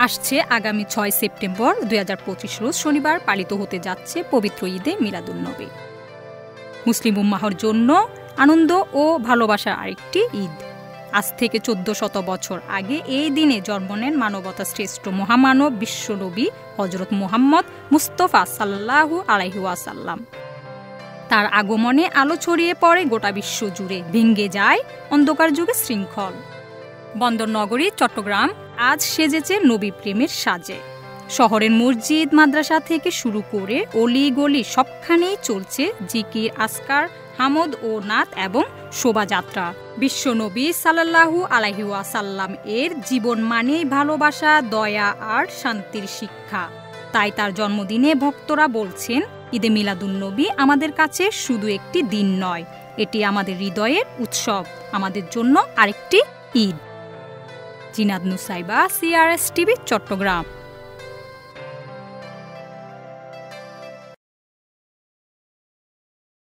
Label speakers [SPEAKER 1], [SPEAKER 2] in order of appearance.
[SPEAKER 1] আসছে আগামী ৬ সেপ্টেম্বর ২০২৫ রোজ শনিবার পালিত হতে যাচ্ছে পবিত্র ঈদে মিলাদুন্নবী। মুসলিম উম্মাহর জন্য আনন্দ ও ভালোবাসার আরেকটি ঈদ। আজ থেকে ১৪০০ বছর আগে এই দিনে জন্ম নেন মানবতা শ্রেষ্ঠ মহামানব বিশ্বনবী হযরত মুহাম্মদ মুস্তাফা সাল্লাল্লাহু আলাইহি ওয়াসাল্লাম। তার আগমনে আলো ছড়িয়ে পড়ে গোটা বিশ্ব জুড়ে, ভেঙে যায় অন্ধকার যুগে শৃঙ্খল। বন্দরনগরী চট্টগ্রাম আজ সেজেছে নবী প্রেমের সাজে। শহরের মসজিদ মাদ্রাসা থেকে শুরু করে অলি গলি সবখানেই চলছে জিকির, আসকার, হামদ ও নাত এবং শোভাযাত্রা। বিশ্বনবী সাল্লাল্লাহু আলাইহি ওয়াসাল্লাম এর জীবন মানেই ভালোবাসা, দয়া আর শান্তির শিক্ষা। তাই তার জন্মদিনে ভক্তরা বলছেন, ঈদে মিলাদুন্নবী আমাদের কাছে শুধু একটি দিন নয়, এটি আমাদের হৃদয়ের উৎসব, আমাদের জন্য আরেকটি ঈদ। Zinat Nusaiba, CRS TV, Chittagong.